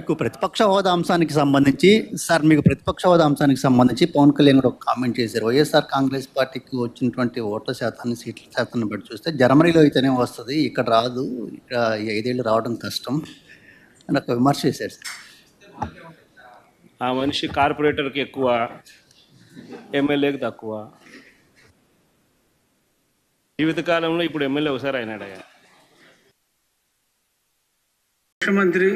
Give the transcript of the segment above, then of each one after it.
మీకు ప్రతిపక్ష హోదా అంశానికి సంబంధించి పవన్ కళ్యాణ్ గారు ఒక కామెంట్ చేశారు. వైఎస్ఆర్ కాంగ్రెస్ పార్టీకి వచ్చినటువంటి ఓట్ల శాతాన్ని, సీట్ల శాతాన్ని బట్టి చూస్తే జర్మనీలో అయితేనే వస్తుంది, ఇక్కడ రాదు, ఇక్కడ 5 ఏళ్ళు రావడం కష్టం అని ఒక విమర్శ చేశారు. ఆ మనిషి కార్పొరేటర్కి ఎక్కువ, ఎమ్మెల్యేకి తక్కువ. జీవితకాలంలో ఇప్పుడు ఎమ్మెల్యే ఒకసారి అయినాడయ్యా. ముఖ్యమంత్రి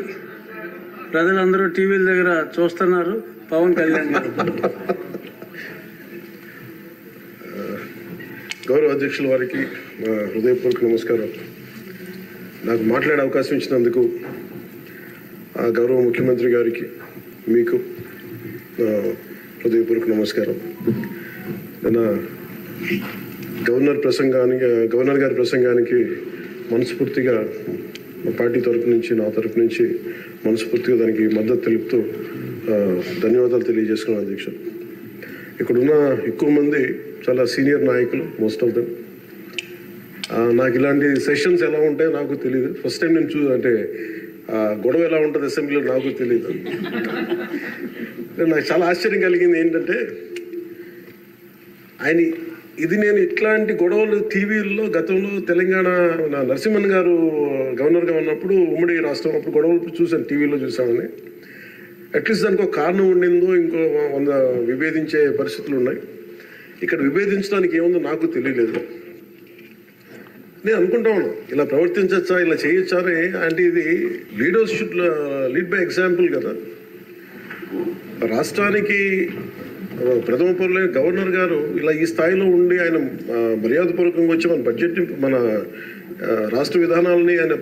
ప్రజలందరూ టీవీల దగ్గర చూస్తున్నారు పవన్ కళ్యాణ్ గారు. గౌరవ అధ్యక్షుల వారికి హృదయపూర్వక నమస్కారం. నాకు మాట్లాడే అవకాశం ఇచ్చినందుకు గౌరవ ముఖ్యమంత్రి గారికి, మీకు హృదయపూర్వక నమస్కారం. నిన్న గవర్నర్ గారి ప్రసంగానికి మనస్ఫూర్తిగా మా పార్టీ తరఫు నుంచి, నా తరఫు నుంచి మనస్ఫూర్తిగా దానికి మద్దతు తెలుపుతూ ధన్యవాదాలు తెలియజేసుకున్నాను అధ్యక్ష. ఇక్కడున్న ఎక్కువ మంది చాలా సీనియర్ నాయకులు, మోస్ట్ ఆఫ్ దెమ్. నాకు ఇలాంటి సెషన్స్ ఎలా ఉంటాయో నాకు తెలియదు. ఫస్ట్ టైం నేను అంటే గొడవ ఎలా ఉంటుంది అసెంబ్లీలో నాకు తెలియదు. నాకు చాలా ఆశ్చర్యం కలిగింది ఏంటంటే, నేను ఇట్లాంటి గొడవలు టీవీల్లో గతంలో తెలంగాణ నరసింహన్ గారు గవర్నర్గా ఉన్నప్పుడు, ఉమ్మడి రాష్ట్రం అప్పుడు గొడవలు చూశాను, టీవీలో చూసామని. అట్లీస్ట్ దానికి ఒక కారణం ఉండిందో, ఇంకో 100 విభేదించే పరిస్థితులు ఉన్నాయి. ఇక్కడ విభేదించడానికి ఏముందో నాకు తెలియలేదు. నేను అనుకుంటా ఉన్నాను, ఇలా ప్రవర్తించచ్చా, ఇలా చేయొచ్చా అంటే. ఇది leaders should lead by example కదా. రాష్ట్రానికి ప్రథమ పౌరులైన గవర్నర్ గారు ఇలా ఈ స్థాయిలో ఉండి ఆయన మర్యాదపూర్వకంగా వచ్చి మన బడ్జెట్, మన రాష్ట్ర విధానాలని ఆయన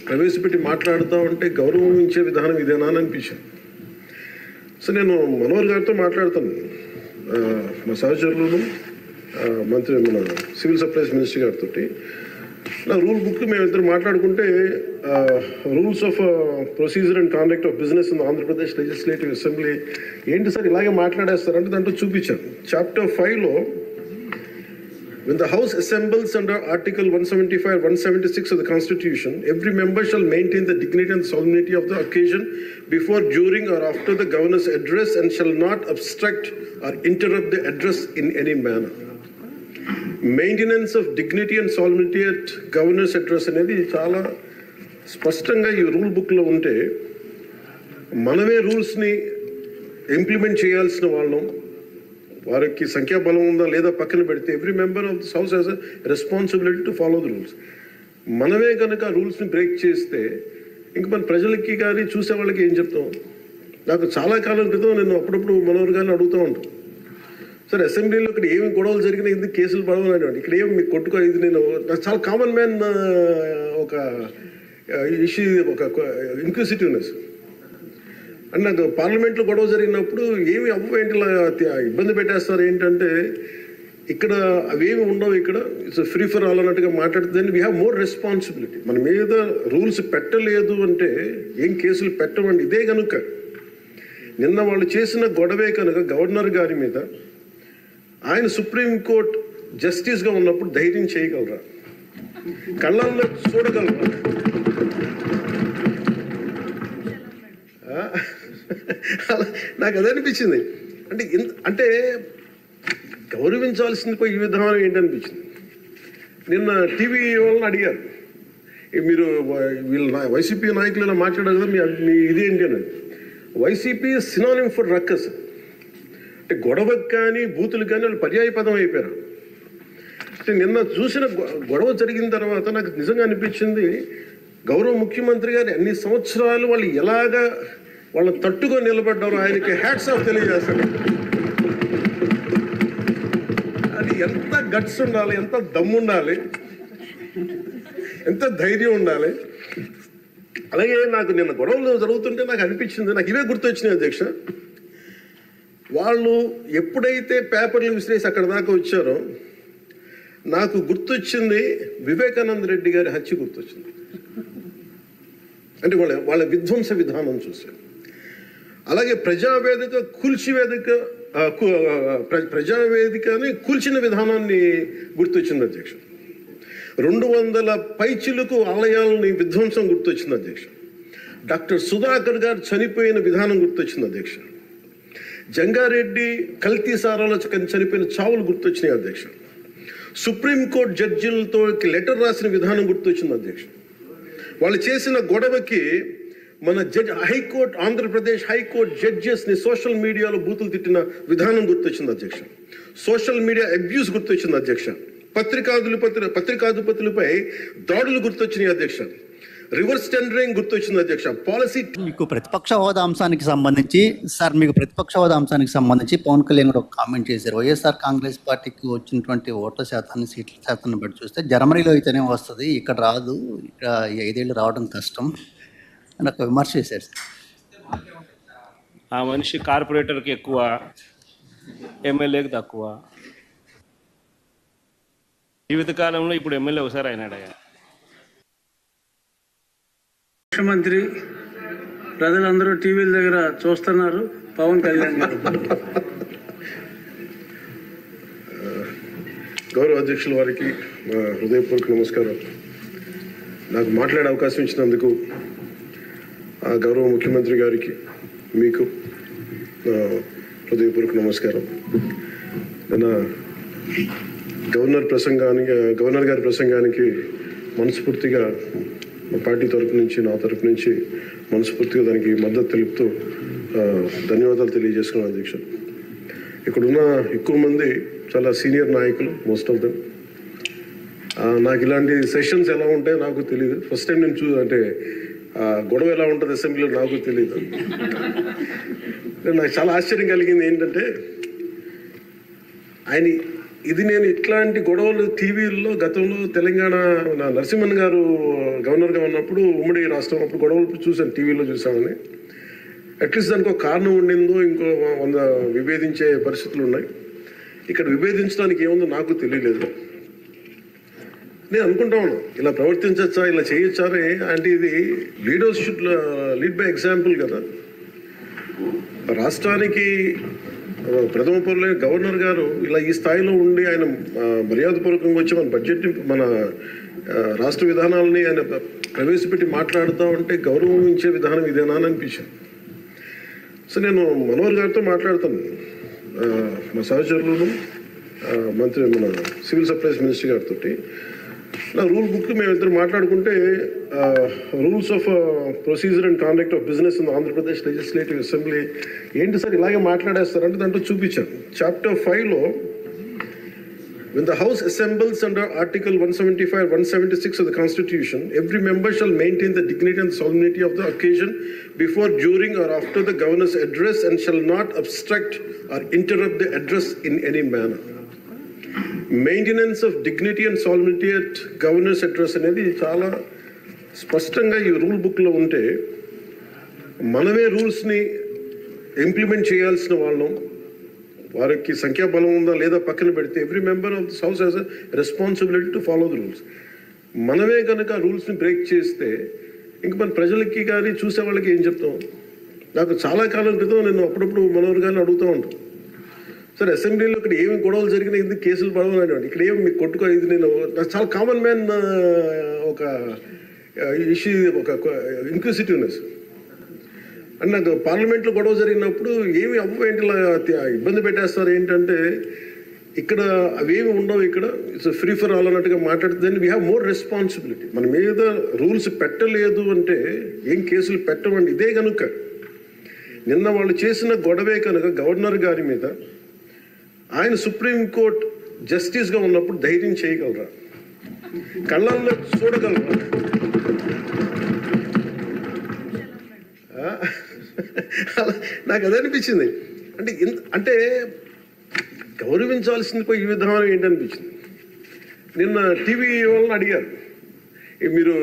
ప్రవేశపెట్టి మాట్లాడుతూ ఉంటే గౌరవించే విధానం ఇదేనా అని అనిపించింది. సో నేను మనోహర్ గారితో మాట్లాడతాను, మా సహచరులను, మంత్రి, మన సివిల్ సప్లైస్ మినిస్టర్ గారితో. నా రూల్ బుక్ మేమిద్దరు మాట్లాడుకుంటే, rules of procedure and conduct of business in Andhra Pradesh legislative assembly ఏంటి సార్ ఇలాగే మాట్లాడేస్తారంటే దాంట్లో చూపించాను. చాప్టర్ 5లో, when the house assembles under article 175 176 of the constitution, every member shall maintain the dignity and solemnity of the occasion before, during or after the governor's address, and shall not obstruct or interrupt the address in any manner. Maintenance of dignity and solidity at governors address అనేది చాలా స్పష్టంగా ఈ rule బుక్లో ఉంటే, మనమే రూల్స్ని implement చేయాల్సిన వాళ్ళం. వారికి సంఖ్యాబలం ఉందా లేదా పక్కన పెడితే, every member of this house has a responsibility to follow the rules. మనమే కనుక రూల్స్ని బ్రేక్ చేస్తే ఇంక మన ప్రజలకి కానీ చూసే వాళ్ళకి ఏం చెప్తాం? నాకు చాలా కాలం క్రితం నేను అప్పుడప్పుడు మనోహర్ గారిని అడుగుతూ ఉంటాను, సార్ అసెంబ్లీలో ఇక్కడ ఏమి గొడవలు జరిగినా ఎందుకు కేసులు పడవని, ఇక్కడ ఏమి మీకు కొట్టుకో, ఇది నేను నాకు చాలా కామన్ మ్యాన్ ఒక ఇష్యూ, ఒక ఇన్క్విజిటివ్నెస్. అండ్ నాకు పార్లమెంట్లో గొడవ జరిగినప్పుడు ఏమి ఏంటి ఇబ్బంది పెట్టేస్తారు ఏంటంటే, ఇక్కడ అవేమి ఉండవు, ఇక్కడ ఇట్స్ ఫ్రీ ఫర్ ఆల్ అన్నట్టుగా మాట్లాడుతుంది. We have more responsibility. మన మీద రూల్స్ పెట్టలేదు అంటే ఏం కేసులు పెట్టమండి. ఇదే కనుక నిన్న వాళ్ళు చేసిన గొడవే కనుక గవర్నర్ గారి మీద, ఆయన సుప్రీంకోర్టు జస్టిస్గా ఉన్నప్పుడు ధైర్యం చేయగలరా? కళ్ళల్లో చూడగలరా? నాకు అదే అనిపించింది. అంటే గౌరవించాల్సింది పోయి ఈ విధానం ఏంటనిపించింది. నిన్న టీవీ వాళ్ళని అడిగారు, మీరు వీళ్ళ వైసీపీ నాయకులు ఇలా మాట్లాడారు కదా, మీ ఇదేంటి అని. YCP synonym for ruckus. అంటే గొడవకు కానీ బూతులు కానీ వాళ్ళు పర్యాయ పదం అయిపోయారు. అంటే నిన్న చూసిన గొడవ జరిగిన తర్వాత నాకు నిజంగా అనిపించింది, గౌరవ ముఖ్యమంత్రి గారు అన్ని సంవత్సరాలు వాళ్ళు ఎలాగా వాళ్ళ తట్టుగా నిలబడ్డారో ఆయనకి హ్యాట్స్ ఆఫ్ తెలియజేస్తాడు. అది ఎంత గట్స్ ఉండాలి, ఎంత దమ్ము ఉండాలి, ఎంత ధైర్యం ఉండాలి. అలాగే నాకు నిన్న గొడవలు జరుగుతుంటే నాకు అనిపించింది, నాకు ఇవే గుర్తొచ్చినాయి అధ్యక్ష. వాళ్ళు ఎప్పుడైతే పేపర్లు విసిరేసి అక్కడ దాకా వచ్చారో నాకు గుర్తొచ్చింది వివేకానంద రెడ్డి గారి హత్య గుర్తొచ్చింది. అంటే వాళ్ళ విధ్వంస విధానం చూశారు. అలాగే ప్రజావేదికని కూల్చిన విధానాన్ని గుర్తొచ్చింది అధ్యక్ష. 200 పైచిలకు ఆలయాలని విధ్వంసం గుర్తొచ్చింది అధ్యక్ష. డాక్టర్ సుధాకర్ గారు చనిపోయిన విధానం గుర్తొచ్చింది అధ్యక్ష. జంగారెడ్డి కల్తీ సారాలో చనిపోయిన చావులు గుర్తొచ్చినాయి అధ్యక్ష. సుప్రీంకోర్టు జడ్జిలతో లెటర్ రాసిన విధానం గుర్తొచ్చింది అధ్యక్ష. వాళ్ళు చేసిన గొడవకి మన హైకోర్టు, ఆంధ్రప్రదేశ్ హైకోర్టు జడ్జెస్ని సోషల్ మీడియాలో బూతులు తిట్టిన విధానం గుర్తొచ్చింది అధ్యక్ష. సోషల్ మీడియా అబ్యూస్ గుర్తొచ్చింది అధ్యక్ష. పత్రికాధిపతులపై దాడులు గుర్తొచ్చినాయి అధ్యక్ష. రివర్స్ టెండరింగ్ గుర్తొచ్చింది అధ్యక్ష. పాలసీ మీకు ప్రతిపక్ష హోదా అంశానికి సంబంధించి పవన్ కళ్యాణ్ గారు ఒక కామెంట్ చేశారు. వైఎస్ఆర్ కాంగ్రెస్ పార్టీకి వచ్చినటువంటి ఓట్ల శాతాన్ని, సీట్ల శాతాన్ని బట్టి చూస్తే జర్మనీలో అయితేనే వస్తుంది, ఇక్కడ రాదు, ఇక్కడ 5 ఏళ్ళు రావడం కష్టం అని ఒక విమర్శ చేశారు. ఆ మనిషి కార్పొరేటర్కి ఎక్కువ, ఎమ్మెల్యేకి తక్కువ. జీవితకాలంలో ఇప్పుడు ఎమ్మెల్యే ఒకసారి అయినాడయ్యా. ముఖ్యమంత్రి ప్రజలందరూ టీవీల దగ్గర చూస్తున్నారు పవన్ కళ్యాణ్ గారు. గౌరవ అధ్యక్షుల వారికి హృదయపూర్వక నమస్కారం. నాకు మాట్లాడే అవకాశం ఇచ్చినందుకు గౌరవ ముఖ్యమంత్రి గారికి, మీకు హృదయపూర్వక నమస్కారం. నిన్న గవర్నర్ గారి ప్రసంగానికి మనస్ఫూర్తిగా మా పార్టీ తరఫు నుంచి, నా తరఫు నుంచి మనస్ఫూర్తిగా దానికి మద్దతు తెలుపుతూ ధన్యవాదాలు తెలియజేసుకున్నాను అధ్యక్ష. ఇక్కడున్న ఎక్కువ మంది చాలా సీనియర్ నాయకులు, మోస్ట్ ఆఫ్ దెమ్. నాకు ఇలాంటి సెషన్స్ ఎలా ఉంటాయో నాకు తెలియదు. ఫస్ట్ టైం నేను అంటే గొడవ ఎలా ఉంటుంది అసెంబ్లీలో నాకు తెలియదు. నాకు చాలా ఆశ్చర్యం కలిగింది ఏంటంటే, నేను ఇట్లాంటి గొడవలు టీవీల్లో గతంలో తెలంగాణ నరసింహన్ గారు గవర్నర్గా ఉన్నప్పుడు, ఉమ్మడి రాష్ట్రం అప్పుడు గొడవలు చూశాను, టీవీలో చూసామని. అట్లీస్ట్ దానికి ఒక కారణం ఉండిందో, ఇంకో 100 విభేదించే పరిస్థితులు ఉన్నాయి. ఇక్కడ విభేదించడానికి ఏముందో నాకు తెలియలేదు. నేను అనుకుంటా ఉన్నాను, ఇలా ప్రవర్తించచ్చా, ఇలా చేయొచ్చా అంటే. ఇది leaders should lead by example కదా. రాష్ట్రానికి ప్రథమ పౌరులైన గవర్నర్ గారు ఇలా ఈ స్థాయిలో ఉండి ఆయన మర్యాదపూర్వకంగా వచ్చి మన బడ్జెట్, మన రాష్ట్ర విధానాలని ఆయన ప్రవేశపెట్టి మాట్లాడుతూ ఉంటే గౌరవించే విధానం ఇదేనా అని అనిపించింది. సో నేను మనోహర్ గారితో మాట్లాడతాను, మా సహచరులను, మన సివిల్ సప్లైస్ మినిస్టర్ గారితో. నా రూల్ బుక్ మేమిద్దరు మాట్లాడుకుంటే, rules of procedure and conduct of business in Andhra Pradesh legislative assembly ఏంటి సార్ ఇలాగే మాట్లాడేస్తారంటే దాంట్లో చూపించాను. చాప్టర్ 5లో, when the House assembles under Article 175, 176 of the Constitution, every member shall maintain the dignity and solemnity of the occasion before, during or after the governor's address, and shall not obstruct or interrupt the address in any manner. Maintenance of dignity and solidity at governors address అనేది చాలా స్పష్టంగా ఈ rule బుక్లో ఉంటే, మనమే రూల్స్ని implement చేయాల్సిన వాళ్ళం. వారికి సంఖ్యాబలం ఉందా లేదా పక్కన పెడితే, every member of this house has a responsibility to follow the rules. మనమే కనుక రూల్స్ని బ్రేక్ చేస్తే ఇంక మన ప్రజలకి కానీ చూసే వాళ్ళకి ఏం చెప్తాం? నాకు చాలా కాలం క్రితం నేను అప్పుడప్పుడు మనోహర్ గారిని అడుగుతూ ఉంటాను, సార్ అసెంబ్లీలో ఇక్కడ ఏమి గొడవలు జరిగినా ఎందుకు కేసులు పడవని, ఇక్కడ ఏమి మీకు కొట్టుకో, ఇది నేను నాకు చాలా కామన్ మ్యాన్ ఒక ఇష్యూ, ఒక ఇంక్విజిటివ్నెస్. అండ్ నాకు పార్లమెంట్లో గొడవ జరిగినప్పుడు ఏమి అవ్వేంటి ఇలా ఇబ్బంది పెట్టేస్తారు ఏంటంటే, ఇక్కడ అవేమి ఉండవు, ఇక్కడ ఇట్స్ ఫ్రీ ఫర్ ఆల్ అన్నట్టుగా మాట్లాడుతుంది. We have more responsibility. మన మీద రూల్స్ పెట్టలేదు అంటే ఏం కేసులు పెట్టమండి. ఇదే కనుక నిన్న వాళ్ళు చేసిన గొడవే కనుక గవర్నర్ గారి మీద, ఆయన సుప్రీంకోర్టు జస్టిస్గా ఉన్నప్పుడు ధైర్యం చేయగలరా? కళ్ళల్లో చూడగలరా? నాకు అదే అనిపించింది. అంటే గౌరవించాల్సింది పోయి ఈ విధానం ఏంటనిపించింది. నిన్న టీవీ వాళ్ళని అడిగారు, మీరు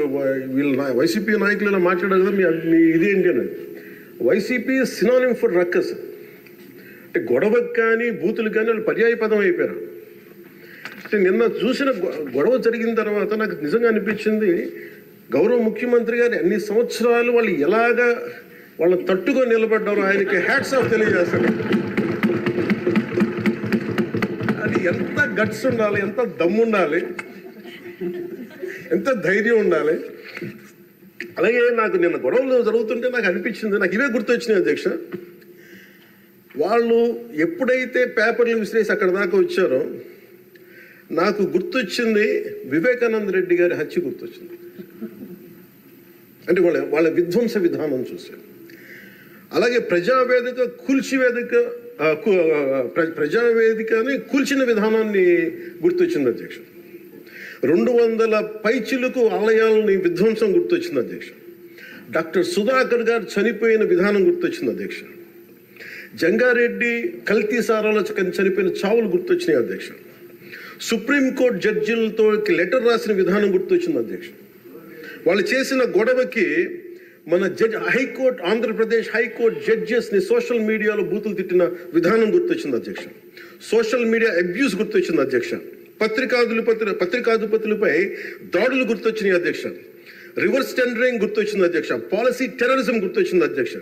వీళ్ళ వైసీపీ నాయకులు ఇలా మాట్లాడారు కదా, మీ ఇదేంటి అని. YCP synonym for ruckus. అంటే గొడవకు కానీ బూతులు కానీ వాళ్ళు పర్యాయ పదం అయిపోయారు. అంటే నిన్న చూసిన గొడవ జరిగిన తర్వాత నాకు నిజంగా అనిపించింది, గౌరవ ముఖ్యమంత్రి గారు అన్ని సంవత్సరాలు వాళ్ళు ఎలాగా వాళ్ళని తట్టుకొని నిలబడ్డారు, ఆయనకి హ్యాట్స్ ఆఫ్ తెలియజేస్తారు. అది ఎంత గట్స్ ఉండాలి, ఎంత దమ్ము ఉండాలి, ఎంత ధైర్యం ఉండాలి. అలాగే నాకు నిన్న గొడవలు జరుగుతుంటే నాకు అనిపించింది, నాకు ఇవే గుర్తొచ్చినాయి అధ్యక్ష. వాళ్ళు ఎప్పుడైతే పేపర్లు విసిరేసి అక్కడ దాకా వచ్చారో నాకు గుర్తొచ్చింది వివేకానంద రెడ్డి గారి హత్య గుర్తొచ్చింది. అంటే వాళ్ళ విధ్వంస విధానం చూశారు. అలాగే ప్రజావేదికని కూల్చిన విధానాన్ని గుర్తొచ్చింది అధ్యక్ష. 200 పైచిలకు ఆలయాలని విధ్వంసం గుర్తొచ్చింది అధ్యక్ష. డాక్టర్ సుధాకర్ గారు చనిపోయిన విధానం గుర్తొచ్చింది అధ్యక్ష. జంగారెడ్డి కల్తీ సారాలో చనిపోయిన చావులు గుర్తొచ్చినాయి అధ్యక్ష. సుప్రీంకోర్టు జడ్జిలతో లెటర్ రాసిన విధానం గుర్తొచ్చింది అధ్యక్ష. వాళ్ళు చేసిన గొడవకి మన హైకోర్టు, ఆంధ్రప్రదేశ్ హైకోర్టు జడ్జెస్ని సోషల్ మీడియాలో బూతులు తిట్టిన విధానం గుర్తొచ్చింది అధ్యక్ష. సోషల్ మీడియా అబ్యూస్ గుర్తొచ్చింది అధ్యక్ష. పత్రికాధిపతులపై దాడులు గుర్తొచ్చినాయి అధ్యక్ష. రివర్స్ టెండరింగ్ గుర్తొచ్చింది అధ్యక్ష. పాలసీ టెర్రరిజం గుర్తొచ్చింది అధ్యక్ష.